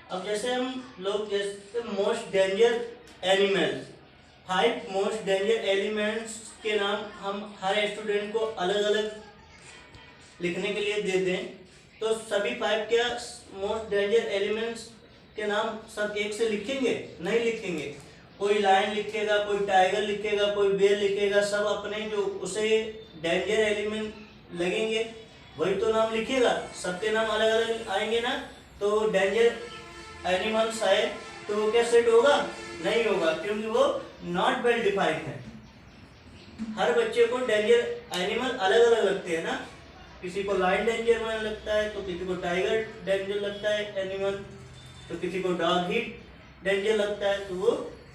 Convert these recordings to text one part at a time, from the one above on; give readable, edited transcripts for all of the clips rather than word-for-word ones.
अब जैसे हम लोग जैसे most danger animals, 5 most danger elements के नाम हम हर स्टूडेंट को अलग अलग लिखने के लिए दे दें, तो सभी 5 क्या मोस्ट डेंजर एलिमेंट्स के नाम सब एक से लिखेंगे? नहीं लिखेंगे। कोई लायन लिखेगा, कोई टाइगर लिखेगा, कोई बेर लिखेगा, सब अपने जो उसे डेंजर एलिमेंट लगेंगे वही तो नाम लिखेगा। सबके नाम अलग अलग आएंगे ना। तो डेंजर एनिमल्स है तो वो क्या सेट होगा? नहीं होगा, क्योंकि वो नॉट वेल डिफाइंड है। हर बच्चे को डेंजर एनिमल अलग अलग लगते हैं ना। किसी को लायन डेंजर में लगता है, तो किसी को टाइगर डेंजर लगता है एनिमल, तो किसी को डॉग ही डेंजर लगता है, तो वो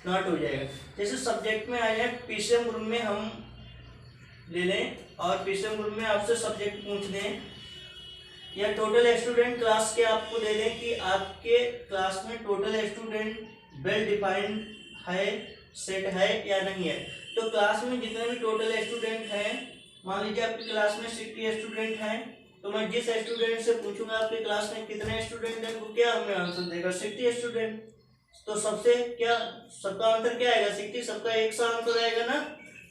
नॉट हो जाएगा। जैसे सब्जेक्ट में आए हैं, पीसीएम ग्रुप में हम ले लें और पीसीएम ग्रुप में आपसे सब्जेक्ट पूछ दें या टोटल स्टूडेंट क्लास के आपको दे दें कि आपके क्लास में टोटल स्टूडेंट वेल डिफाइंड है, सेट है या नहीं है। तो क्लास में जितने भी टोटल स्टूडेंट हैं, मान लीजिए आपकी क्लास में 60 स्टूडेंट हैं, तो मैं जिस स्टूडेंट से पूछूंगा आपकी क्लास में कितने स्टूडेंट हैं, वो क्या हमें आंसर देगा? 60 स्टूडेंट। तो सबसे क्या सबका आंसर क्या आएगा? 60। सबका एक सा आंसर आएगा ना।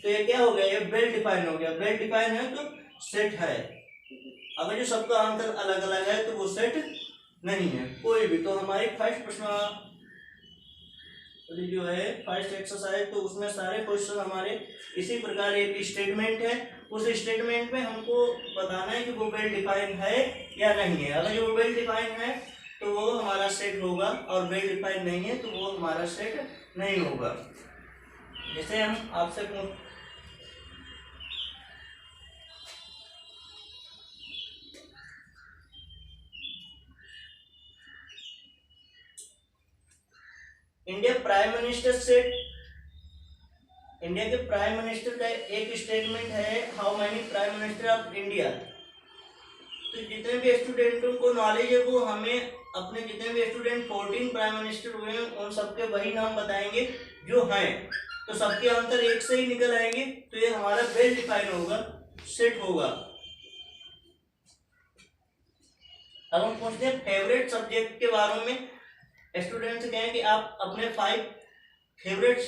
तो ये क्या हो गया? ये वेल डिफाइन हो गया। वेल डिफाइन है तो सेट है। अगर जो सबका आंसर अलग अलग है तो वो सेट नहीं है कोई भी। तो हमारी फर्स्ट प्रश्न जो है फर्स्ट एक्सरसाइज, तो उसमें सारे क्वेश्चन हमारे इसी प्रकार एक स्टेटमेंट है, उस स्टेटमेंट में हमको बताना है कि वो वेल डिफाइन है या नहीं है। अगर जो वेल डिफाइन है तो वो हमारा सेट होगा, और वेल डिफाइन नहीं है तो वो हमारा सेट नहीं होगा। जैसे हम आपसे India prime minister set, India के प्राइम मिनिस्टर का एक स्टेटमेंट है, how many prime minister of India. तो जितने भी स्टूडेंटों को नॉलेज है वो हमें अपने जितने भी स्टूडेंट 14 प्राइम मिनिस्टर हुए हैं उन सबके वही नाम बताएंगे जो हैं। तो सबके आंसर एक से ही निकल आएंगे, तो ये हमारा वेल डिफाइन होगा, सेट होगा। अब हम पूछते हैं फेवरेट सब्जेक्ट के बारे में। स्टूडेंट से कहें कि आप अपने 5 फेवरेट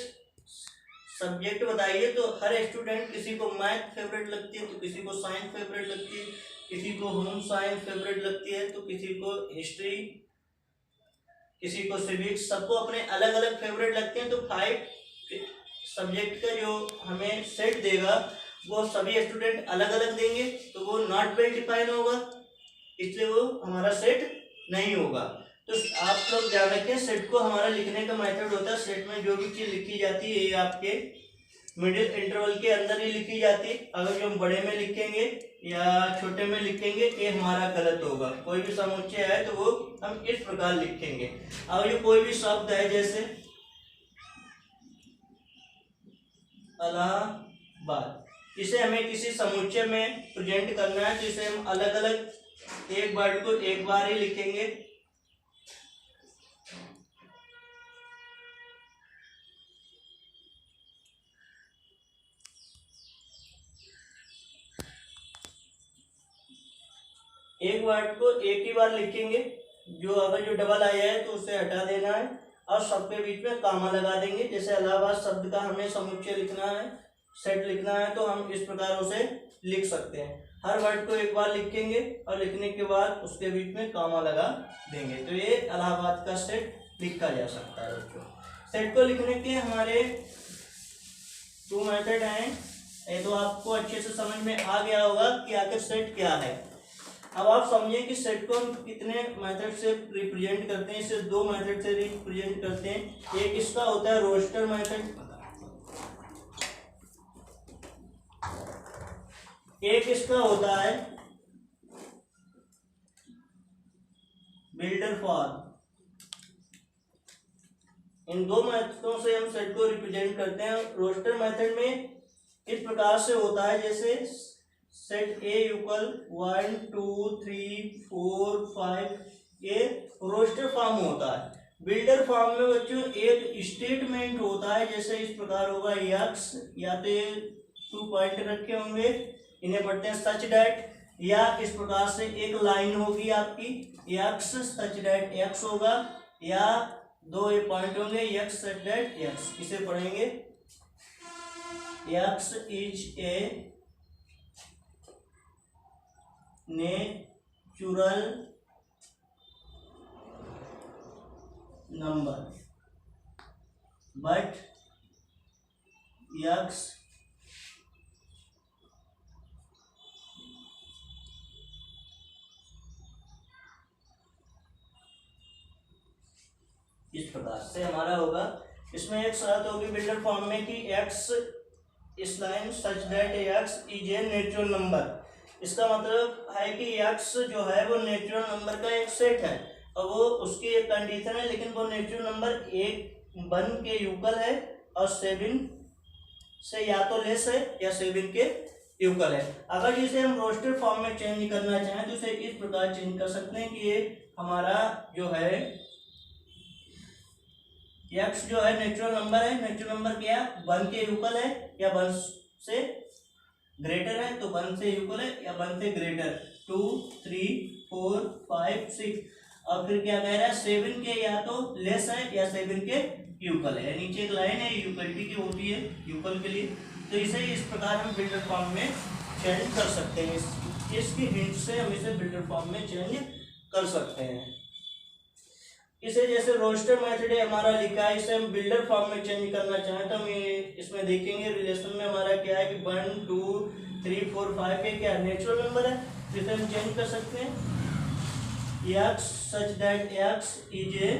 सब्जेक्ट बताइए, तो हर स्टूडेंट, किसी को मैथ फेवरेट लगती है, तो किसी को साइंस फेवरेट लगती है, किसी को होम साइंस फेवरेट लगती है, तो किसी को हिस्ट्री, किसी को सिविक्स, सबको अपने अलग अलग फेवरेट लगते हैं। तो 5 सब्जेक्ट का जो हमें सेट देगा वो सभी स्टूडेंट अलग अलग देंगे, तो वो नॉट वेल डिफाइन होगा, इसलिए वो हमारा सेट नहीं होगा। तो आप लोग ध्यान रखें, सेट को हमारा लिखने का मेथड होता है, सेट में जो भी चीज़ लिखी जाती है ये आपके मिडिल इंटरवल के अंदर ही लिखी जाती है। अगर जो हम बड़े में लिखेंगे या छोटे में लिखेंगे ये हमारा गलत होगा। कोई भी समुच्चय है तो वो हम इस प्रकार लिखेंगे। अब जो कोई भी शब्द है जैसे इलाहाबाद, इसे हमें किसी समुच्चय में प्रेजेंट करना है, तो इसे हम अलग अलग एक वर्ड को एक बार ही लिखेंगे। एक वर्ड को एक ही बार लिखेंगे, जो अगर जो डबल आया है तो उसे हटा देना है और सबके बीच में कामा लगा देंगे। जैसे इलाहाबाद शब्द का हमें समुच्चय लिखना है, सेट लिखना है, तो हम इस प्रकार उसे लिख सकते हैं। हर वर्ड को एक बार लिखेंगे और लिखने के बाद उसके बीच में कामा लगा देंगे, तो ये इलाहाबाद का सेट लिखा जा सकता है। सेट को लिखने के हमारे 2 मेथड हैं। ये तो आपको अच्छे से समझ में आ गया होगा कि आखिर सेट क्या है। अब आप समझिए कि सेट को हम कितने मेथड से रिप्रेजेंट करते हैं। इसे 2 मेथड से रिप्रेजेंट करते हैं। एक इसका होता है रोस्टर मेथड, एक इसका होता है बिल्डर फॉर्म। इन 2 मेथडों से हम सेट को रिप्रेजेंट करते हैं। रोस्टर मेथड में इस प्रकार से होता है, जैसे सेट ए इक्वल 1 2 3 4 5, ये रोस्टर फॉर्म होता है। बिल्डर फॉर्म में बच्चों एक स्टेटमेंट होता है, जैसे इस प्रकार होगा यक्स, या तो ये 2 पॉइंट रखे होंगे, इन्हें पढ़ते हैं सच डैट, या इस प्रकार से एक लाइन होगी आपकी यक्स सच डैट एक्स होगा, या दो ये पॉइंट होंगे x सच दैट x, इसे पढ़ेंगे x is a natural number but x इस प्रकार से हमारा होगा। इसमें एक शर्त होगी बिल्डर फॉर्म में कि x इस line such that x is a natural number. इसका मतलब है कि x जो है वो नेचुरल नंबर का एक सेट है और वो उसकी एक कंडीशन है, लेकिन वो नेचुरल नंबर 1 के यूकल है और 7 से या तो लेस है या 7 के यूकल है। अगर इसे हम रोस्टेड फॉर्म में चेंज करना चाहें तो इसे इस प्रकार चेंज कर सकते हैं कि ये हमारा जो है x जो है नेचुरल नंबर है, नेचुरल नंबर क्या 1 के यूकल है या 1 से ग्रेटर है, तो 1 से यूकल है या 1 से ग्रेटर 2 3 4 5 6, और फिर क्या कह रहा है 7 के या तो लेस है या 7 के यूकल है। नीचे एक लाइन है यूकलिटी की होती है यूकल के लिए, तो इसे इस प्रकार हम बिल्डर फॉर्म में चेंज कर सकते हैं। इसकी हिंट से हम इसे बिल्डर फॉर्म में चेंज कर सकते हैं। इसे जैसे रोस्टर मेथड है हमारा लिखा है, इसे हम बिल्डर फॉर्म में चेंज करना चाहें तो हम ये इसमें देखेंगे रिलेशन में हमारा क्या है कि 1 2 3 4 5 ये क्या नेचुरल नंबर है, जिसे हम चेंज कर सकते हैं x such that x is a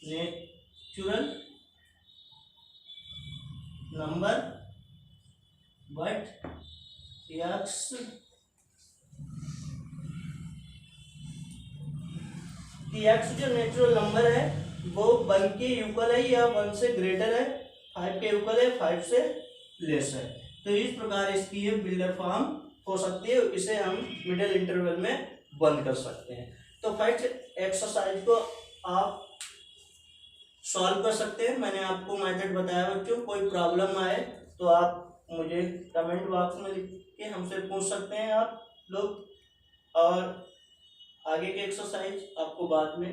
natural number but x कि x जो नेचुरल नंबर है वो 1 के यूकल है या 1 से ग्रेटर है, 5 के यूकल है 5 से लेस है। तो इस प्रकार इसकी ये बिल्डर फॉर्म हो सकती है, इसे हम मिडिल इंटरवल में बंद कर सकते हैं। तो फर्स्ट एक्सरसाइज को आप सॉल्व कर सकते हैं। मैंने आपको मेथड बताया बच्चों, कोई प्रॉब्लम आए तो आप मुझे कमेंट बॉक्स में लिख के हमसे पूछ सकते हैं आप लोग, और आगे की एक्सरसाइज आपको बाद में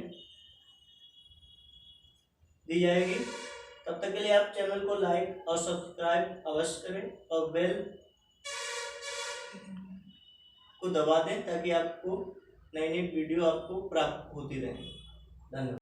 दी जाएगी। तब तक के लिए आप चैनल को लाइक और सब्सक्राइब अवश्य करें और बेल को दबा दें ताकि आपको नई नई वीडियो आपको प्राप्त होती रहे। धन्यवाद।